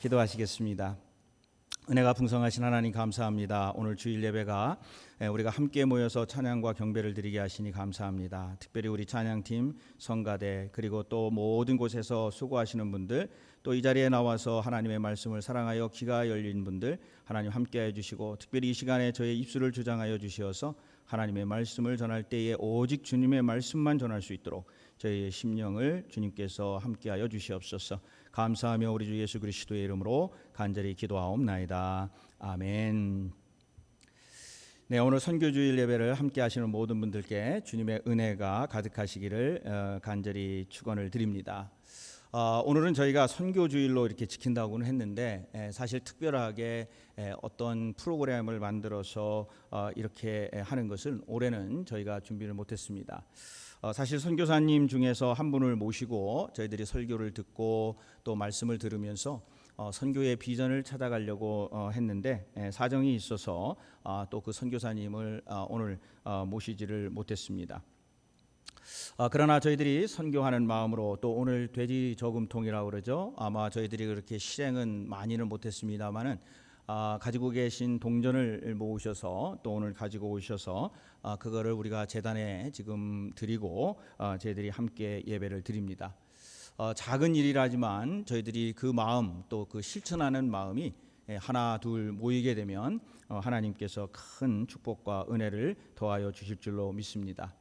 기도하시겠습니다. 은혜가 풍성하신 하나님 감사합니다. 오늘 주일 예배가 우리가 함께 모여서 찬양과 경배를 드리게 하시니 감사합니다. 특별히 우리 찬양팀, 성가대 그리고 또 모든 곳에서 수고하시는 분들, 또 이 자리에 나와서 하나님의 말씀을 사랑하여 귀가 열린 분들 하나님 함께해 주시고, 특별히 이 시간에 저의 입술을 주장하여 주시어서 하나님의 말씀을 전할 때에 오직 주님의 말씀만 전할 수 있도록 저희의 심령을 주님께서 함께하여 주시옵소서. 감사하며 우리 주 예수 그리스도의 이름으로 간절히 기도하옵나이다. 아멘. 네, 오늘 선교주일 예배를 함께 하시는 모든 분들께 주님의 은혜가 가득하시기를 간절히 축원을 드립니다. 오늘은 저희가 선교주일로 이렇게 지킨다고는 했는데 사실 특별하게 어떤 프로그램을 만들어서 이렇게 하는 것은 올해는 저희가 준비를 못했습니다. 사실 선교사님 중에서 한 분을 모시고 저희들이 설교를 듣고 또 말씀을 들으면서 선교의 비전을 찾아가려고 했는데 사정이 있어서 또 그 선교사님을 오늘 모시지를 못했습니다. 그러나 저희들이 선교하는 마음으로 또 오늘 돼지 저금통이라고 그러죠. 아마 저희들이 그렇게 실행은 많이는 못했습니다만은 가지고 계신 동전을 모으셔서 또 오늘 가지고 오셔서 그거를 우리가 재단에 지금 드리고 저희들이 함께 예배를 드립니다. 작은 일이라지만 저희들이 그 마음 또 그 실천하는 마음이 하나 둘 모이게 되면 하나님께서 큰 축복과 은혜를 더하여 주실 줄로 믿습니다.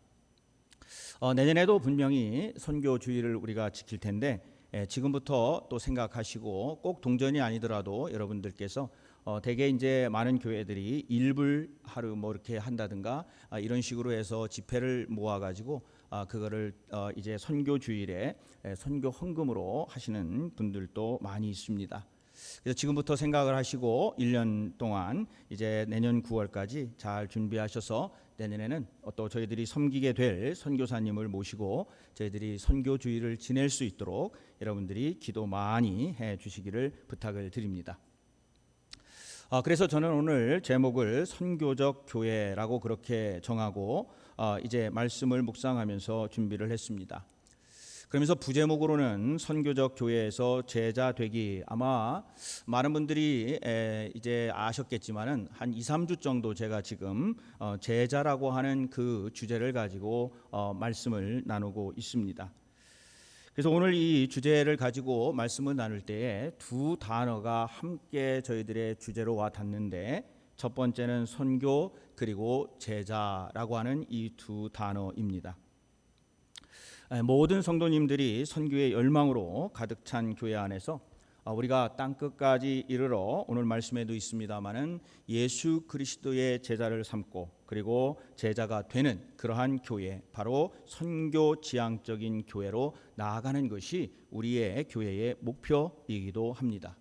내년에도 분명히 선교주일을 우리가 지킬 텐데 지금부터 또 생각하시고, 꼭 동전이 아니더라도 여러분들께서 대개 이제 많은 교회들이 일불 하루 뭐 이렇게 한다든가 이런 식으로 해서 지폐를 모아가지고 그거를 이제 선교주일에 선교 헌금으로 하시는 분들도 많이 있습니다. 그래서 지금부터 생각을 하시고 1년 동안 이제 내년 9월까지 잘 준비하셔서 내년에는 또 저희들이 섬기게 될 선교사님을 모시고 저희들이 선교주일을 지낼 수 있도록 여러분들이 기도 많이 해 주시기를 부탁을 드립니다. 그래서 저는 오늘 제목을 선교적 교회라고 그렇게 정하고 이제 말씀을 묵상하면서 준비를 했습니다. 그러면서 부제목으로는 선교적 교회에서 제자 되기, 아마 많은 분들이 이제 아셨겠지만은 한 2, 3주 정도 제가 지금 제자라고 하는 그 주제를 가지고 말씀을 나누고 있습니다. 그래서 오늘 이 주제를 가지고 말씀을 나눌 때에 두 단어가 함께 저희들의 주제로 와 닿는데, 첫 번째는 선교 그리고 제자라고 하는 이 두 단어입니다. 모든 성도님들이 선교의 열망으로 가득 찬 교회 안에서 우리가 땅끝까지 이르러 오늘 말씀에도 있습니다마는 예수 그리스도의 제자를 삼고 그리고 제자가 되는 그러한 교회, 바로 선교 지향적인 교회로 나아가는 것이 우리의 교회의 목표이기도 합니다.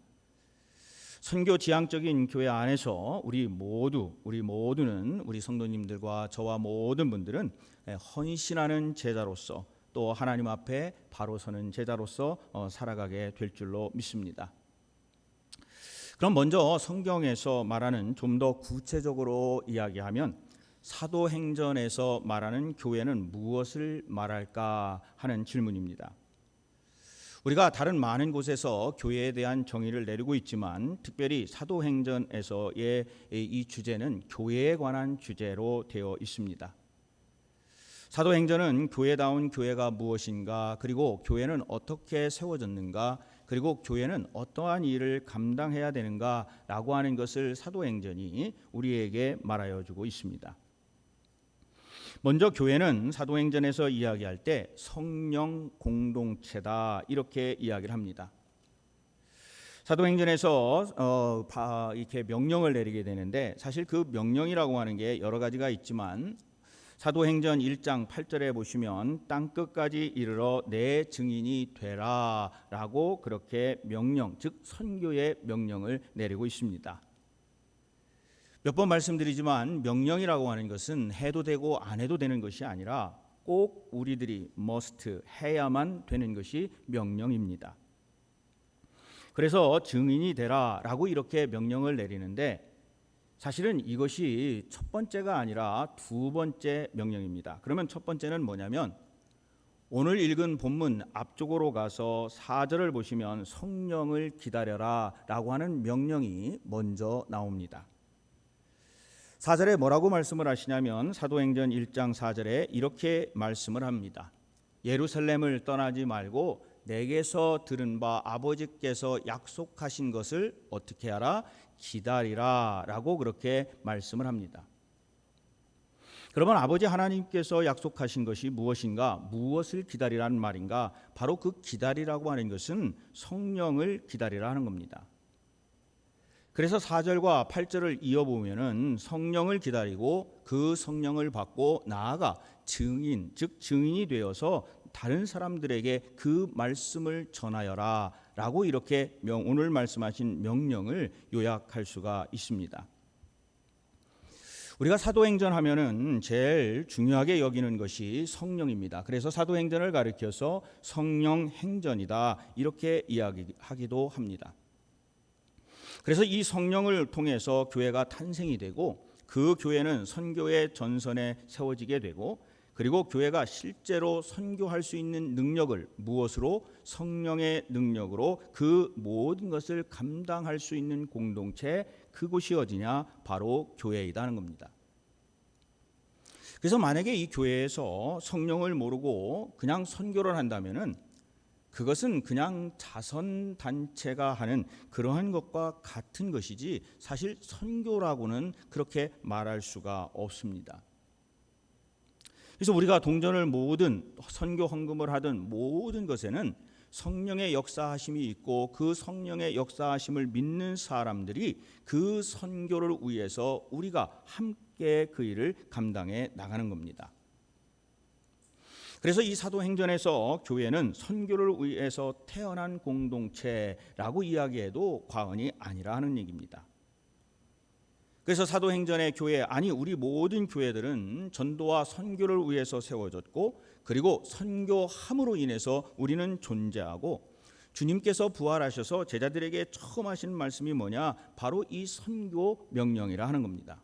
선교 지향적인 교회 안에서 우리 모두는 우리 성도님들과 저와 모든 분들은 헌신하는 제자로서 또 하나님 앞에 바로 서는 제자로서 살아가게 될 줄로 믿습니다. 그럼 먼저 성경에서 말하는 좀 더 구체적으로 이야기하면 사도행전에서 말하는 교회는 무엇을 말할까 하는 질문입니다. 우리가 다른 많은 곳에서 교회에 대한 정의를 내리고 있지만 특별히 사도행전에서의 이 주제는 교회에 관한 주제로 되어 있습니다. 사도행전은 교회다운 교회가 무엇인가, 그리고 교회는 어떻게 세워졌는가, 그리고 교회는 어떠한 일을 감당해야 되는가라고 하는 것을 사도행전이 우리에게 말하여 주고 있습니다. 먼저 교회는 사도행전에서 이야기할 때 성령 공동체다 이렇게 이야기를 합니다. 사도행전에서 이렇게 명령을 내리게 되는데, 사실 그 명령이라고 하는 게 여러 가지가 있지만 사도행전 1장 8절에 보시면 땅끝까지 이르러 내 증인이 되라 라고 그렇게 명령, 즉 선교의 명령을 내리고 있습니다. 몇 번 말씀드리지만 명령이라고 하는 것은 해도 되고 안 해도 되는 것이 아니라 꼭 우리들이 must 해야만 되는 것이 명령입니다. 그래서 증인이 되라 라고 이렇게 명령을 내리는데, 사실은 이것이 첫 번째가 아니라 두 번째 명령입니다. 그러면 첫 번째는 뭐냐면 오늘 읽은 본문 앞쪽으로 가서 4절을 보시면 성령을 기다려라 라고 하는 명령이 먼저 나옵니다. 4절에 뭐라고 말씀을 하시냐면 사도행전 1장 4절에 이렇게 말씀을 합니다. 예루살렘을 떠나지 말고 내게서 들은 바 아버지께서 약속하신 것을 어떻게 하라? 기다리라 라고 그렇게 말씀을 합니다. 그러면 아버지 하나님께서 약속하신 것이 무엇인가? 무엇을 기다리라는 말인가? 바로 그 기다리라고 하는 것은 성령을 기다리라 하는 겁니다. 그래서 4절과 8절을 이어보면은 성령을 기다리고 그 성령을 받고 나아가 증인, 즉 증인이 되어서 다른 사람들에게 그 말씀을 전하여라 라고 이렇게 오늘 말씀하신 명령을 요약할 수가 있습니다. 우리가 사도행전 하면은 제일 중요하게 여기는 것이 성령입니다. 그래서 사도행전을 가리켜서 성령행전이다 이렇게 이야기하기도 합니다. 그래서 이 성령을 통해서 교회가 탄생이 되고 그 교회는 선교의 전선에 세워지게 되고 그리고 교회가 실제로 선교할 수 있는 능력을 무엇으로? 성령의 능력으로 그 모든 것을 감당할 수 있는 공동체, 그곳이 어디냐? 바로 교회이다는 겁니다. 그래서 만약에 이 교회에서 성령을 모르고 그냥 선교를 한다면은 그것은 그냥 자선단체가 하는 그러한 것과 같은 것이지 사실 선교라고는 그렇게 말할 수가 없습니다. 그래서 우리가 동전을 모으든 선교 헌금을 하든 모든 것에는 성령의 역사하심이 있고 그 성령의 역사하심을 믿는 사람들이 그 선교를 위해서 우리가 함께 그 일을 감당해 나가는 겁니다. 그래서 이 사도행전에서 교회는 선교를 위해서 태어난 공동체라고 이야기해도 과언이 아니라 하는 얘기입니다. 그래서 사도행전의 교회, 아니 우리 모든 교회들은 전도와 선교를 위해서 세워졌고 그리고 선교함으로 인해서 우리는 존재하고 주님께서 부활하셔서 제자들에게 처음 하신 말씀이 뭐냐? 바로 이 선교 명령이라 하는 겁니다.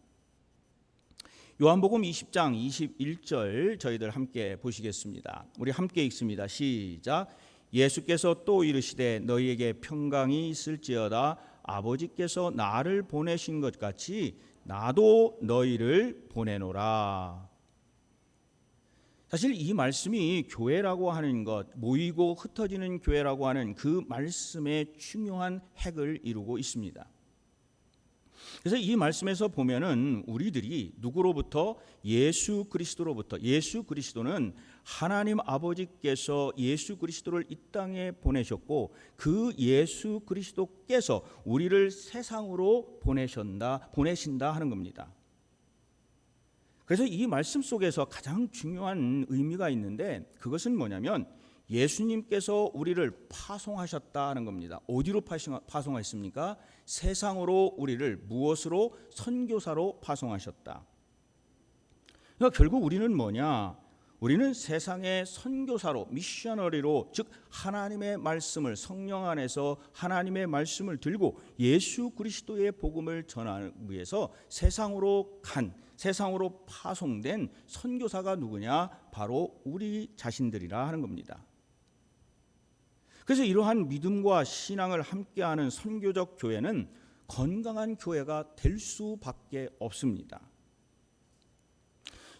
요한복음 20장 21절 저희들 함께 보시겠습니다. 우리 함께 읽습니다. 시작. 예수께서 또 이르시되 너희에게 평강이 있을지어다. 아버지께서 나를 보내신 것 같이 나도 너희를 보내노라. 사실 이 말씀이 교회라고 하는 것, 모이고 흩어지는 교회라고 하는 그 말씀의 중요한 핵을 이루고 있습니다. 그래서 이 말씀에서 보면은 우리들이 누구로부터? 예수 그리스도로부터. 예수 그리스도는 하나님 아버지께서 예수 그리스도를 이 땅에 보내셨고 그 예수 그리스도께서 우리를 세상으로 보내신다 하는 겁니다. 그래서 이 말씀 속에서 가장 중요한 의미가 있는데 그것은 뭐냐면 예수님께서 우리를 파송하셨다는 겁니다. 어디로 파송하셨습니까? 세상으로 우리를 무엇으로? 선교사로 파송하셨다. 그러니까 결국 우리는 뭐냐? 우리는 세상의 선교사로, 미셔너리로, 즉 하나님의 말씀을 성령 안에서 하나님의 말씀을 들고 예수 그리스도의 복음을 전하기 위해서 세상으로 파송된 선교사가 누구냐? 바로 우리 자신들이라 하는 겁니다. 그래서 이러한 믿음과 신앙을 함께하는 선교적 교회는 건강한 교회가 될 수밖에 없습니다.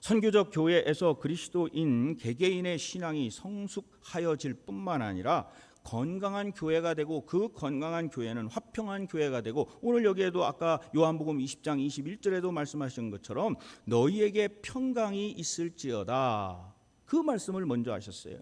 선교적 교회에서 그리스도인 개개인의 신앙이 성숙하여질 뿐만 아니라 건강한 교회가 되고 그 건강한 교회는 화평한 교회가 되고 오늘 여기에도 아까 요한복음 20장 21절에도 말씀하신 것처럼 너희에게 평강이 있을지어다. 그 말씀을 먼저 하셨어요.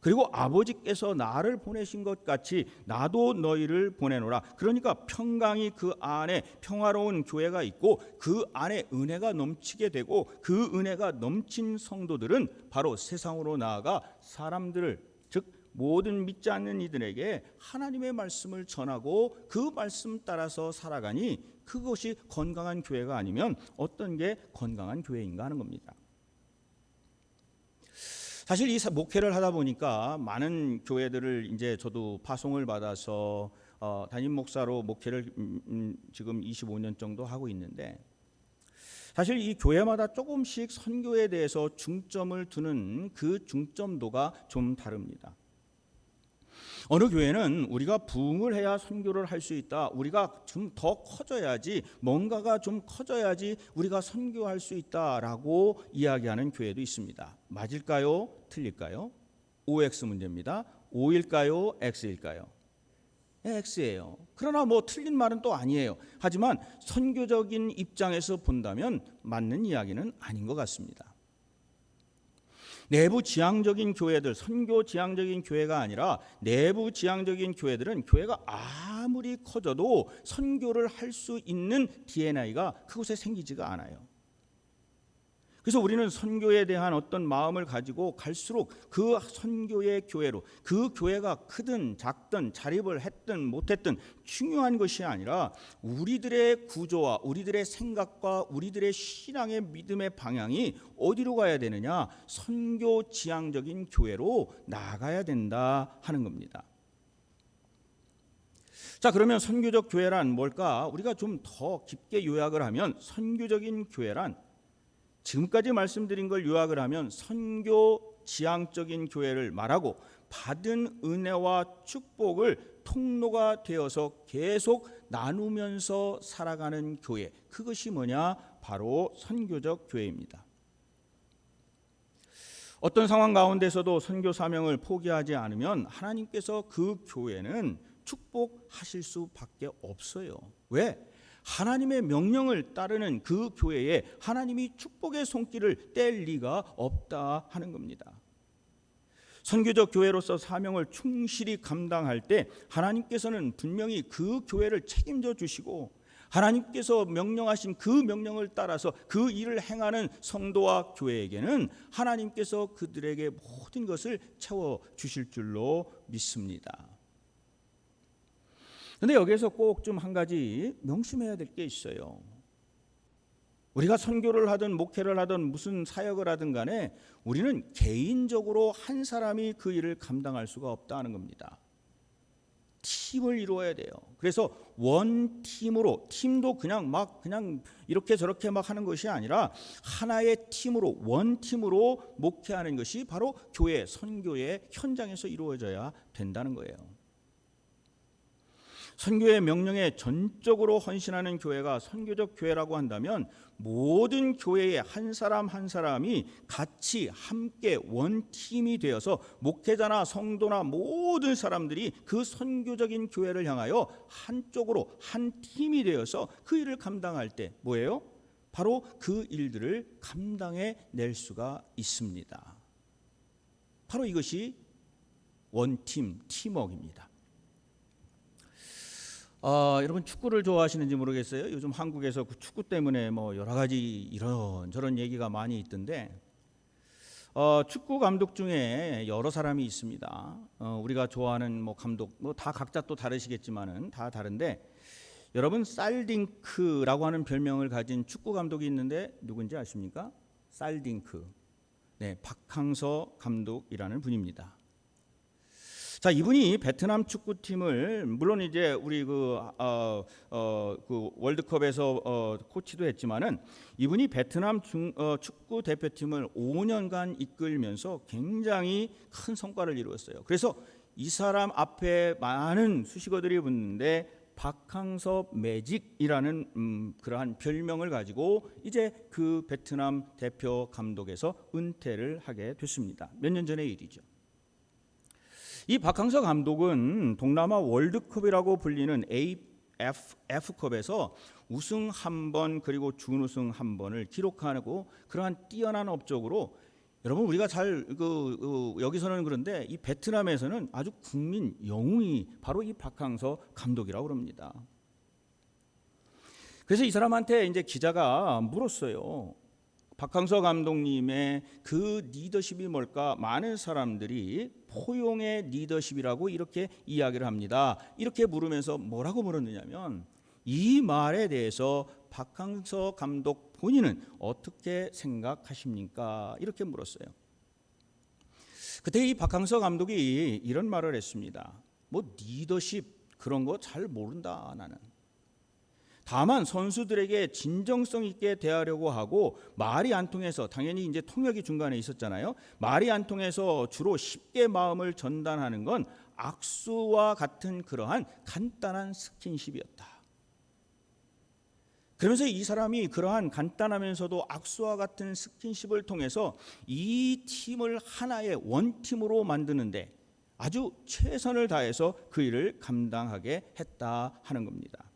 그리고 아버지께서 나를 보내신 것 같이 나도 너희를 보내노라. 그러니까 평강이 그 안에 평화로운 교회가 있고 그 안에 은혜가 넘치게 되고 그 은혜가 넘친 성도들은 바로 세상으로 나아가 사람들을, 즉 모든 믿지 않는 이들에게 하나님의 말씀을 전하고 그 말씀 따라서 살아가니 그것이 건강한 교회가 아니면 어떤 게 건강한 교회인가 하는 겁니다. 사실 이 목회를 하다 보니까 많은 교회들을 이제 저도 파송을 받아서 담임 목사로 목회를 지금 25년 정도 하고 있는데 사실 이 교회마다 조금씩 선교에 대해서 중점을 두는 그 중점도가 좀 다릅니다. 어느 교회는 우리가 부흥을 해야 선교를 할 수 있다. 우리가 좀 더 커져야지, 뭔가가 좀 커져야지 우리가 선교할 수 있다라고 이야기하는 교회도 있습니다. 맞을까요? 틀릴까요? OX 문제입니다. O일까요? X일까요? X예요. 그러나 뭐 틀린 말은 또 아니에요. 하지만 선교적인 입장에서 본다면 맞는 이야기는 아닌 것 같습니다. 내부 지향적인 교회들, 선교 지향적인 교회가 아니라 내부 지향적인 교회들은 교회가 아무리 커져도 선교를 할 수 있는 DNA가 그곳에 생기지가 않아요. 그래서 우리는 선교에 대한 어떤 마음을 가지고 갈수록 그 선교의 교회로, 그 교회가 크든 작든 자립을 했든 못했든 중요한 것이 아니라 우리들의 구조와 우리들의 생각과 우리들의 신앙의 믿음의 방향이 어디로 가야 되느냐, 선교 지향적인 교회로 나아가야 된다 하는 겁니다. 자, 그러면 선교적 교회란 뭘까? 우리가 좀 더 깊게 요약을 하면 선교적인 교회란, 지금까지 말씀드린 걸 요약을 하면 선교 지향적인 교회를 말하고 받은 은혜와 축복을 통로가 되어서 계속 나누면서 살아가는 교회, 그것이 뭐냐? 바로 선교적 교회입니다. 어떤 상황 가운데서도 선교 사명을 포기하지 않으면 하나님께서 그 교회는 축복하실 수밖에 없어요. 왜? 하나님의 명령을 따르는 그 교회에 하나님이 축복의 손길을 뗄 리가 없다 하는 겁니다. 선교적 교회로서 사명을 충실히 감당할 때 하나님께서는 분명히 그 교회를 책임져 주시고, 하나님께서 명령하신 그 명령을 따라서 그 일을 행하는 성도와 교회에게는 하나님께서 그들에게 모든 것을 채워 주실 줄로 믿습니다. 그런데 여기에서 꼭 좀 한 가지 명심해야 될 게 있어요. 우리가 선교를 하든 목회를 하든 무슨 사역을 하든 간에 우리는 개인적으로 한 사람이 그 일을 감당할 수가 없다는 겁니다. 팀을 이루어야 돼요. 그래서 원팀으로, 팀도 그냥 이렇게 저렇게 막 하는 것이 아니라 하나의 팀으로, 원팀으로 목회하는 것이 바로 교회, 선교의 현장에서 이루어져야 된다는 거예요. 선교의 명령에 전적으로 헌신하는 교회가 선교적 교회라고 한다면 모든 교회의 한 사람 한 사람이 같이 함께 원팀이 되어서 목회자나 성도나 모든 사람들이 그 선교적인 교회를 향하여 한쪽으로 한 팀이 되어서 그 일을 감당할 때 뭐예요? 바로 그 일들을 감당해 낼 수가 있습니다. 바로 이것이 원팀, 팀워크입니다. 여러분 축구를 좋아하시는지 모르겠어요. 요즘 한국에서 그 축구 때문에 뭐 여러 가지 이런저런 얘기가 많이 있던데, 축구 감독 중에 여러 사람이 있습니다. 우리가 좋아하는 뭐 감독, 뭐 다 각자 또 다르시겠지만은 다 다른데, 여러분 살딩크라고 하는 별명을 가진 축구 감독이 있는데 누군지 아십니까? 살딩크. 네, 박항서 감독이라는 분입니다. 자, 이분이 베트남 축구팀을 물론 이제 우리 그 월드컵에서 코치도 했지만은 이분이 베트남 축구 대표팀을 5년간 이끌면서 굉장히 큰 성과를 이루었어요. 그래서 이 사람 앞에 많은 수식어들이 붙는데 박항서 매직이라는 그러한 별명을 가지고 이제 그 베트남 대표 감독에서 은퇴를 하게 됐습니다. 몇 년 전의 일이죠. 이 박항서 감독은 동남아 월드컵이라고 불리는 AFF컵에서 우승 한 번 그리고 준우승 한 번을 기록하고 그러한 뛰어난 업적으로, 여러분 우리가 잘 여기서는 그런데 이 베트남에서는 아주 국민 영웅이 바로 이 박항서 감독이라고 합니다. 그래서 이 사람한테 이제 기자가 물었어요. 박항서 감독님의 그 리더십이 뭘까? 많은 사람들이 포용의 리더십이라고 이렇게 이야기를 합니다. 이렇게 물으면서 뭐라고 물었느냐면, 이 말에 대해서 박항서 감독 본인은 어떻게 생각하십니까? 이렇게 물었어요. 그때 이 박항서 감독이 이런 말을 했습니다. 뭐 리더십 그런 거 잘 모른다 나는. 다만 선수들에게 진정성 있게 대하려고 하고 말이 안 통해서, 당연히 이제 통역이 중간에 있었잖아요. 말이 안 통해서 주로 쉽게 마음을 전달하는 건 악수와 같은 그러한 간단한 스킨십이었다. 그러면서 이 사람이 그러한 간단하면서도 악수와 같은 스킨십을 통해서 이 팀을 하나의 원팀으로 만드는데 아주 최선을 다해서 그 일을 감당하게 했다 하는 겁니다.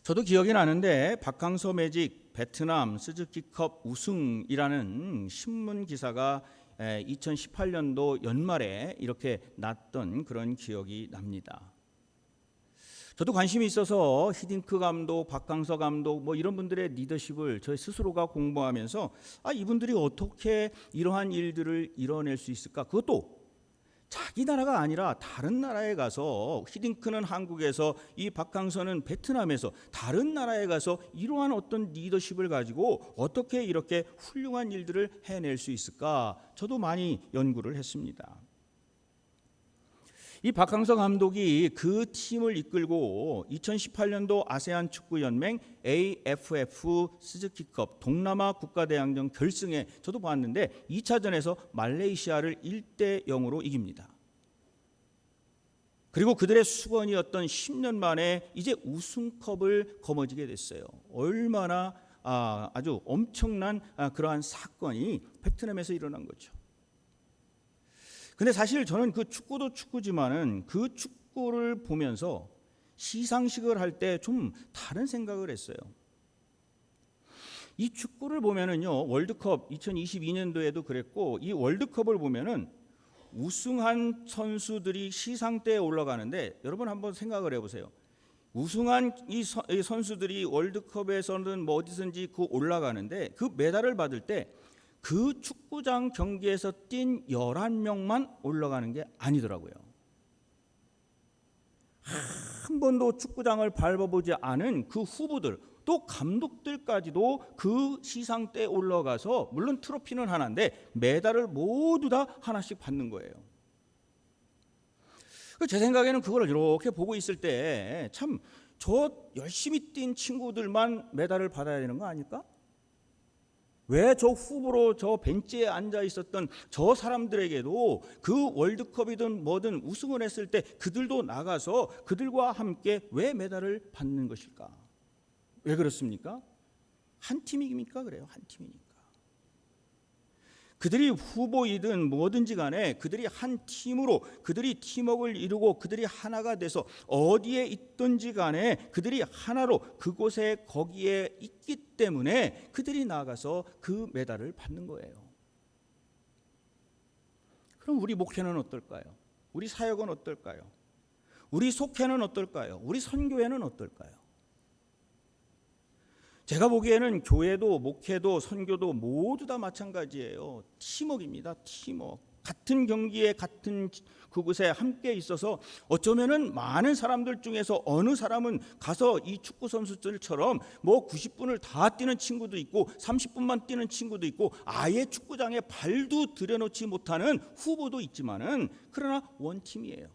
저도 기억이 나는데 박항서 매직 베트남 스즈키컵 우승이라는 신문 기사가 2018년도 연말에 이렇게 났던 그런 기억이 납니다. 저도 관심이 있어서 히딩크 감독, 박항서 감독 뭐 이런 분들의 리더십을 저희 스스로가 공부하면서 이분들이 어떻게 이러한 일들을 이뤄낼 수 있을까? 그것도 자기 나라가 아니라 다른 나라에 가서, 히딩크는 한국에서, 이 박항서는 베트남에서 다른 나라에 가서 이러한 어떤 리더십을 가지고 어떻게 이렇게 훌륭한 일들을 해낼 수 있을까? 저도 많이 연구를 했습니다. 이 박항서 감독이 그 팀을 이끌고 2018년도 아세안 축구연맹 AFF 스즈키컵 동남아 국가대항전 결승에 저도 봤는데 2차전에서 말레이시아를 1대0으로 이깁니다. 그리고 그들의 수건이었던 10년 만에 이제 우승컵을 거머쥐게 됐어요. 얼마나 아주 엄청난 그러한 사건이 베트남에서 일어난 거죠. 근데 사실 저는 그 축구도 축구지만은 그 축구를 보면서 시상식을 할 때 좀 다른 생각을 했어요. 이 축구를 보면은요, 월드컵 2022년도에도 그랬고, 이 월드컵을 보면은 우승한 선수들이 시상대에 올라가는데, 여러분 한번 생각을 해보세요. 우승한 이 선수들이 월드컵에서는 뭐 어디든지 그 올라가는데 그 메달을 받을 때 그 축구장 경기에서 뛴 11명만 올라가는 게 아니더라고요. 한 번도 축구장을 밟아보지 않은 그 후보들, 또 감독들까지도 그 시상대에 올라가서, 물론 트로피는 하나인데 메달을 모두 다 하나씩 받는 거예요. 제 생각에는 그걸 이렇게 보고 있을 때 참, 저 열심히 뛴 친구들만 메달을 받아야 되는 거 아닐까? 왜 저 후보로 저 벤치에 앉아 있었던 저 사람들에게도 그 월드컵이든 뭐든 우승을 했을 때 그들도 나가서 그들과 함께 왜 메달을 받는 것일까? 왜 그렇습니까? 한 팀이니까 그래요. 한 팀이니까. 그들이 후보이든 뭐든지 간에 그들이 한 팀으로, 그들이 팀워크를 이루고 그들이 하나가 돼서 어디에 있든지 간에 그들이 하나로 그곳에 거기에 있기 때문에 그들이 나가서 그 메달을 받는 거예요. 그럼 우리 목회는 어떨까요? 우리 사역은 어떨까요? 우리 속회는 어떨까요? 우리 선교회는 어떨까요? 제가 보기에는 교회도 목회도 선교도 모두 다 마찬가지예요. 팀워크입니다. 팀워크. 같은 경기에 같은 그곳에 함께 있어서 어쩌면은 많은 사람들 중에서 어느 사람은 가서 이 축구 선수들처럼 뭐 90분을 다 뛰는 친구도 있고 30분만 뛰는 친구도 있고 아예 축구장에 발도 들여놓지 못하는 후보도 있지만은, 그러나 원팀이에요.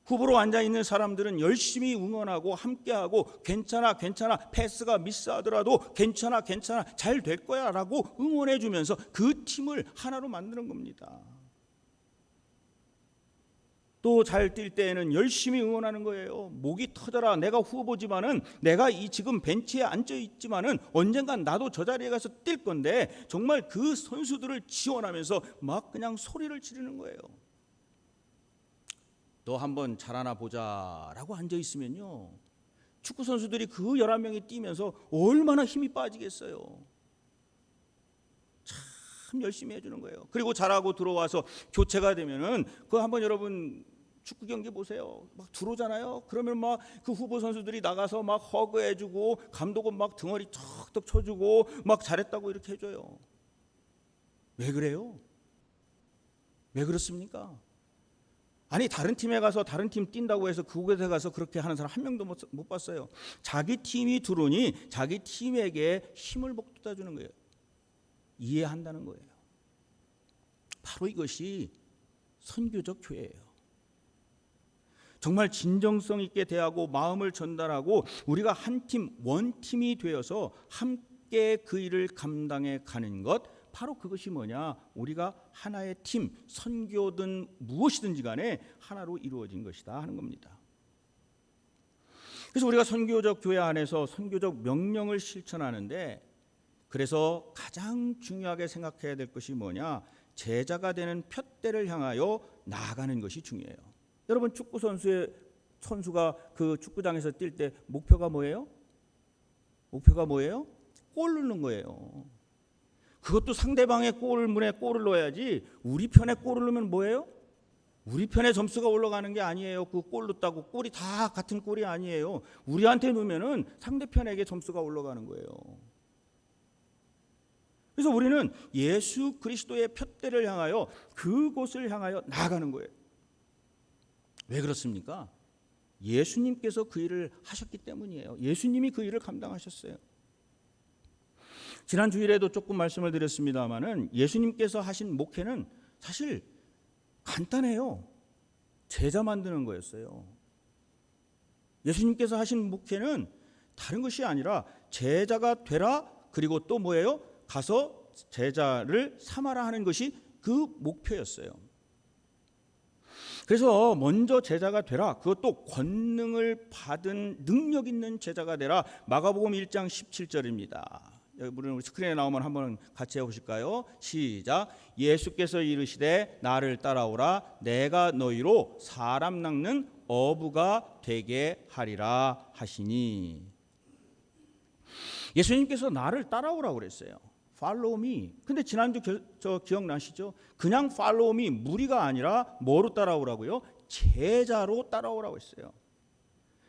후보로 앉아있는 사람들은 열심히 응원하고 함께하고 괜찮아 패스가 미스하더라도 괜찮아 잘 될 거야 라고 응원해주면서 그 팀을 하나로 만드는 겁니다. 또 잘 뛸 때에는 열심히 응원하는 거예요. 목이 터져라, 내가 후보지만은, 내가 이 지금 벤치에 앉아있지만은 언젠간 나도 저 자리에 가서 뛸 건데, 정말 그 선수들을 지원하면서 막 그냥 소리를 지르는 거예요. 너 한번 잘하나 보자라고 앉아있으면요, 축구 선수들이 그 11명이 뛰면서 얼마나 힘이 빠지겠어요. 참 열심히 해주는 거예요. 그리고 잘하고 들어와서 교체가 되면은, 그거 한번 여러분 축구 경기 보세요. 막 들어오잖아요. 그러면 막 그 후보 선수들이 나가서 막 허그해주고, 감독은 막 등허리 척척 쳐주고 막 잘했다고 이렇게 해줘요. 왜 그래요? 왜 그렇습니까? 아니, 다른 팀에 가서 다른 팀 뛴다고 해서 그곳에 가서 그렇게 하는 사람 한 명도 못 봤어요. 자기 팀이 들어오니 자기 팀에게 힘을 북돋아 주는 거예요. 이해한다는 거예요. 바로 이것이 선교적 교회예요. 정말 진정성 있게 대하고 마음을 전달하고 우리가 한 팀, 원팀이 되어서 함께 그 일을 감당해 가는 것, 바로 그것이 뭐냐? 우리가 하나의 팀, 선교든 무엇이든지 간에 하나로 이루어진 것이다 하는 겁니다. 그래서 우리가 선교적 교회 안에서 선교적 명령을 실천하는데, 그래서 가장 중요하게 생각해야 될 것이 뭐냐? 제자가 되는 푯대를 향하여 나아가는 것이 중요해요. 여러분, 축구 선수가 그 축구장에서 뛸 때 목표가 뭐예요? 목표가 뭐예요? 골 넣는 거예요. 그것도 상대방의 골문에 골을 넣어야지, 우리 편에 골을 넣으면 뭐예요? 우리 편에 점수가 올라가는 게 아니에요. 그 골 넣었다고 골이 다 같은 골이 아니에요. 우리한테 넣으면은 상대편에게 점수가 올라가는 거예요. 그래서 우리는 예수 그리스도의 푯대를 향하여, 그곳을 향하여 나아가는 거예요. 왜 그렇습니까? 예수님께서 그 일을 하셨기 때문이에요. 예수님이 그 일을 감당하셨어요. 지난 주일에도 조금 말씀을 드렸습니다마는 예수님께서 하신 목회는 사실 간단해요. 제자 만드는 거였어요. 예수님께서 하신 목회는 다른 것이 아니라 제자가 되라, 그리고 또 뭐예요? 가서 제자를 삼아라 하는 것이 그 목표였어요. 그래서 먼저 제자가 되라, 그것도 권능을 받은 능력 있는 제자가 되라. 마가복음 1장 17절입니다. 여러분 스크린에 나오면 한번 같이 해보실까요? 시작. 예수께서 이르시되 나를 따라오라. 내가 너희로 사람 낚는 어부가 되게 하리라 하시니. 예수님께서 나를 따라오라고 그랬어요. Follow me. 근데 지난주 기억나시죠? 그냥 follow me, 무리가 아니라 뭐로 따라오라고요? 제자로 따라오라고 했어요.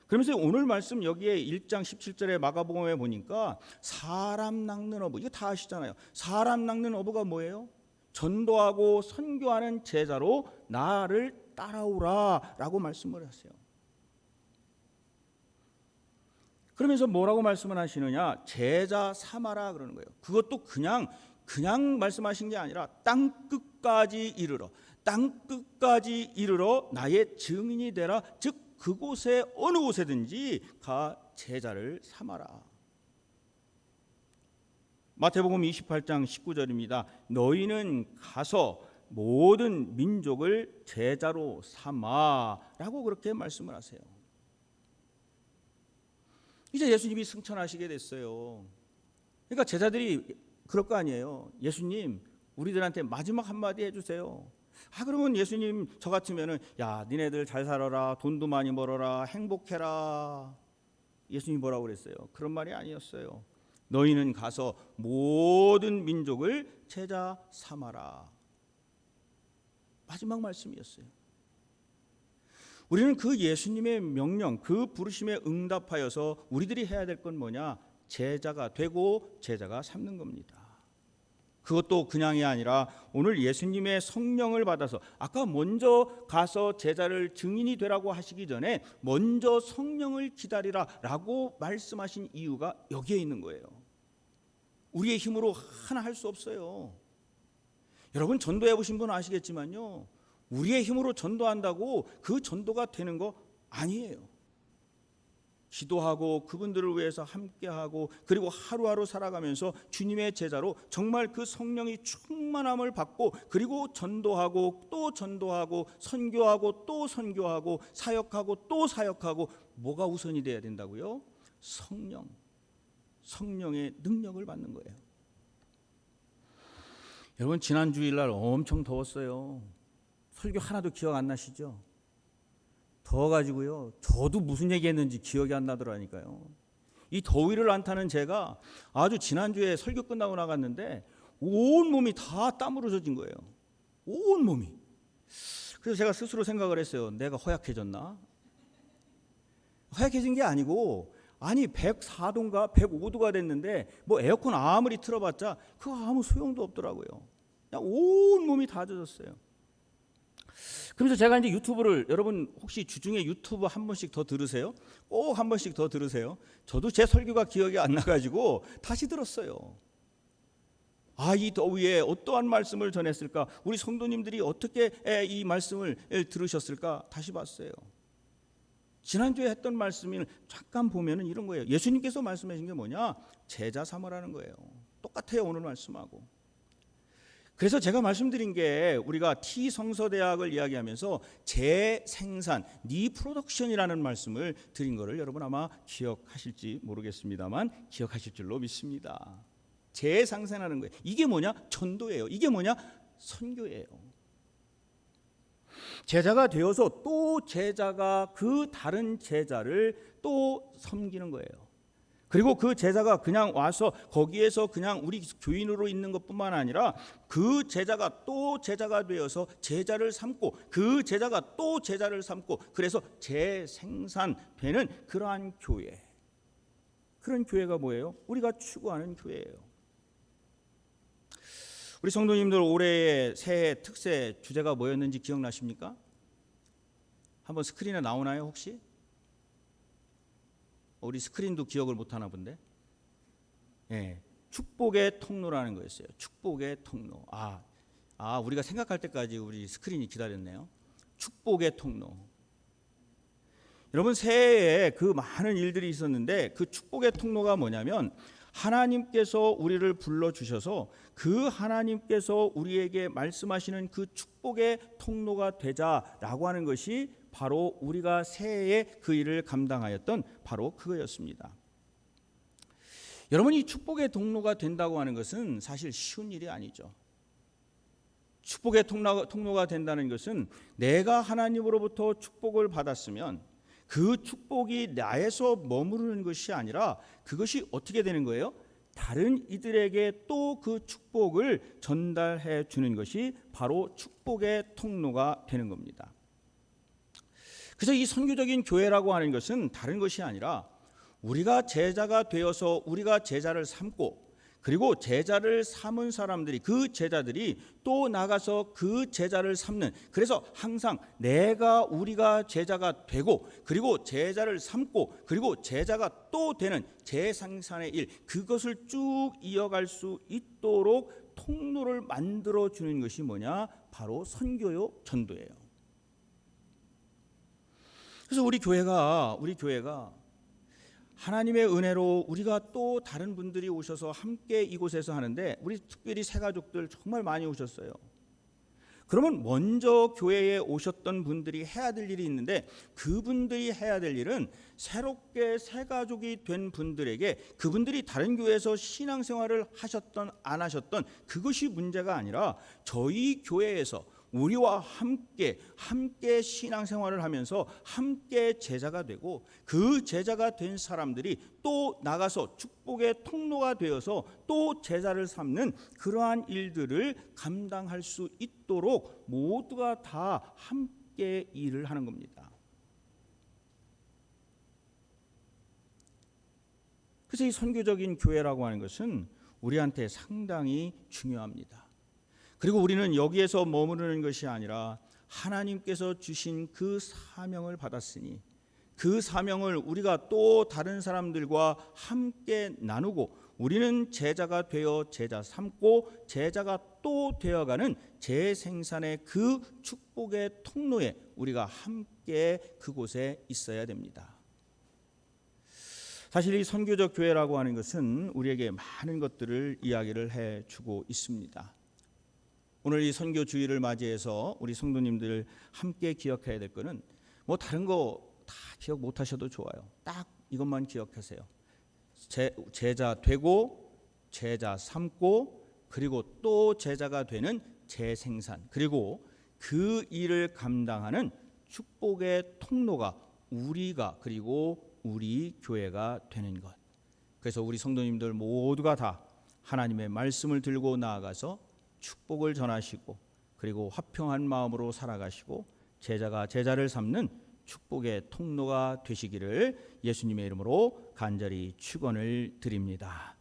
그러면서 오늘 말씀 여기에 1장 17절에 마가복음에 보니까 사람 낚는 어부, 이거 다 아시잖아요. 사람 낚는 어부가 뭐예요? 전도하고 선교하는 제자로 나를 따라오라라고 말씀을 하세요. 그러면서 뭐라고 말씀을 하시느냐? 제자 삼아라 그러는 거예요. 그것도 그냥 말씀하신 게 아니라 땅 끝까지 이르러, 땅 끝까지 이르러 나의 증인이 되라. 즉 그곳에 어느 곳에든지 가 제자를 삼아라. 마태복음 28장 19절입니다. 너희는 가서 모든 민족을 제자로 삼아라고 그렇게 말씀을 하세요. 이제 예수님이 승천하시게 됐어요. 그러니까 제자들이 그럴 거 아니에요. 예수님, 우리들한테 마지막 한마디 해주세요. 그러면 예수님 저 같으면은 야, 니네들 잘 살아라, 돈도 많이 벌어라, 행복해라. 예수님 뭐라고 그랬어요? 그런 말이 아니었어요. 너희는 가서 모든 민족을 제자 삼아라. 마지막 말씀이었어요. 우리는 그 예수님의 명령, 그 부르심에 응답하여서 우리들이 해야 될 건 뭐냐? 제자가 되고 제자가 삼는 겁니다. 그것도 그냥이 아니라 오늘 예수님의 성령을 받아서, 아까 먼저 가서 제자를 증인이 되라고 하시기 전에 먼저 성령을 기다리라 라고 말씀하신 이유가 여기에 있는 거예요. 우리의 힘으로 하나 할 수 없어요. 여러분 전도해 보신 분은 아시겠지만요, 우리의 힘으로 전도한다고 그 전도가 되는 거 아니에요. 기도하고 그분들을 위해서 함께하고, 그리고 하루하루 살아가면서 주님의 제자로 정말 그 성령이 충만함을 받고, 그리고 전도하고 또 전도하고, 선교하고 또 선교하고, 사역하고 또 사역하고, 뭐가 우선이 돼야 된다고요? 성령의 능력을 받는 거예요. 여러분 지난 주일날 엄청 더웠어요. 설교 하나도 기억 안 나시죠? 더워가지고요, 저도 무슨 얘기했는지 기억이 안 나더라니까요. 이 더위를 안 타는 제가 아주 지난주에 설교 끝나고 나갔는데 온 몸이 다 땀으로 젖은 거예요. 온 몸이. 그래서 제가 스스로 생각을 했어요. 내가 허약해졌나? 허약해진 게 아니고, 아니 104도인가 105도가 됐는데 뭐 에어컨 아무리 틀어봤자 그거 아무 소용도 없더라고요. 그냥 온 몸이 다 젖었어요. 그래서 제가 이제 유튜브를, 여러분 혹시 주중에 유튜브 한 번씩 더 들으세요? 꼭 한 번씩 더 들으세요. 저도 제 설교가 기억이 안 나가지고 다시 들었어요. 이 더위에 어떠한 말씀을 전했을까? 우리 성도님들이 어떻게 이 말씀을 들으셨을까? 다시 봤어요. 지난주에 했던 말씀을 잠깐 보면은 이런 거예요. 예수님께서 말씀하신 게 뭐냐? 제자 삼으라는 거예요. 똑같아요, 오늘 말씀하고. 그래서 제가 말씀드린 게 우리가 T성서대학을 이야기하면서 재생산, 리프로덕션이라는 말씀을 드린 거를 여러분 아마 기억하실지 모르겠습니다만 기억하실 줄로 믿습니다. 재생산하는 거예요. 이게 뭐냐? 전도예요. 이게 뭐냐? 선교예요. 제자가 되어서 또 제자가 그 다른 제자를 또 섬기는 거예요. 그리고 그 제자가 그냥 와서 거기에서 그냥 우리 교인으로 있는 것뿐만 아니라 그 제자가 또 제자가 되어서 제자를 삼고 그 제자가 또 제자를 삼고 그래서 재생산되는 그러한 교회. 그런 교회가 뭐예요? 우리가 추구하는 교회예요. 우리 성도님들 올해의 새해 특세 주제가 뭐였는지 기억나십니까? 한번 스크린에 나오나요 혹시? 우리 스크린도 기억을 못하나 본데. 예, 축복의 통로라는 거였어요. 축복의 통로. 우리가 생각할 때까지 우리 스크린이 기다렸네요. 축복의 통로. 여러분 새해에 그 많은 일들이 있었는데 그 축복의 통로가 뭐냐면 하나님께서 우리를 불러주셔서 그 하나님께서 우리에게 말씀하시는 그 축복의 통로가 되자라고 하는 것이 바로 우리가 새해에 그 일을 감당하였던 바로 그거였습니다. 여러분 이 축복의 통로가 된다고 하는 것은 사실 쉬운 일이 아니죠. 축복의 통로가 된다는 것은 내가 하나님으로부터 축복을 받았으면 그 축복이 나에서 머무르는 것이 아니라 그것이 어떻게 되는 거예요? 다른 이들에게 또 그 축복을 전달해 주는 것이 바로 축복의 통로가 되는 겁니다. 그래서 이 선교적인 교회라고 하는 것은 다른 것이 아니라 우리가 제자가 되어서 우리가 제자를 삼고 그리고 제자를 삼은 사람들이 그 제자들이 또 나가서 그 제자를 삼는 그래서 항상 우리가 제자가 되고 그리고 제자를 삼고 그리고 제자가 또 되는 재생산의 일 그것을 쭉 이어갈 수 있도록 통로를 만들어 주는 것이 뭐냐? 바로 선교요 전도예요. 그래서 우리 교회가 하나님의 은혜로 우리가 또 다른 분들이 오셔서 함께 이곳에서 하는데 우리 특별히 새 가족들 정말 많이 오셨어요. 그러면 먼저 교회에 오셨던 분들이 해야 될 일이 있는데 그분들이 해야 될 일은 새롭게 새 가족이 된 분들에게 그분들이 다른 교회에서 신앙생활을 하셨던 안 하셨던 그것이 문제가 아니라 저희 교회에서 우리와 함께 신앙생활을 하면서 함께 제자가 되고 그 제자가 된 사람들이 또 나가서 축복의 통로가 되어서 또 제자를 삼는 그러한 일들을 감당할 수 있도록 모두가 다 함께 일을 하는 겁니다. 그래서 이 선교적인 교회라고 하는 것은 우리한테 상당히 중요합니다. 그리고 우리는 여기에서 머무르는 것이 아니라 하나님께서 주신 그 사명을 받았으니 그 사명을 우리가 또 다른 사람들과 함께 나누고 우리는 제자가 되어 제자 삼고 제자가 또 되어가는 재생산의 그 축복의 통로에 우리가 함께 그곳에 있어야 됩니다. 사실 이 선교적 교회라고 하는 것은 우리에게 많은 것들을 이야기를 해주고 있습니다. 오늘 이 선교 주일을 맞이해서 우리 성도님들 함께 기억해야 될 거는 뭐 다른 거 다 기억 못 하셔도 좋아요. 딱 이것만 기억하세요. 제자 되고 제자 삼고 그리고 또 제자가 되는 재생산 그리고 그 일을 감당하는 축복의 통로가 우리가 그리고 우리 교회가 되는 것. 그래서 우리 성도님들 모두가 다 하나님의 말씀을 들고 나아가서 축복을 전하시고 그리고 화평한 마음으로 살아가시고 제자가 제자를 삼는 축복의 통로가 되시기를 예수님의 이름으로 간절히 축원을 드립니다.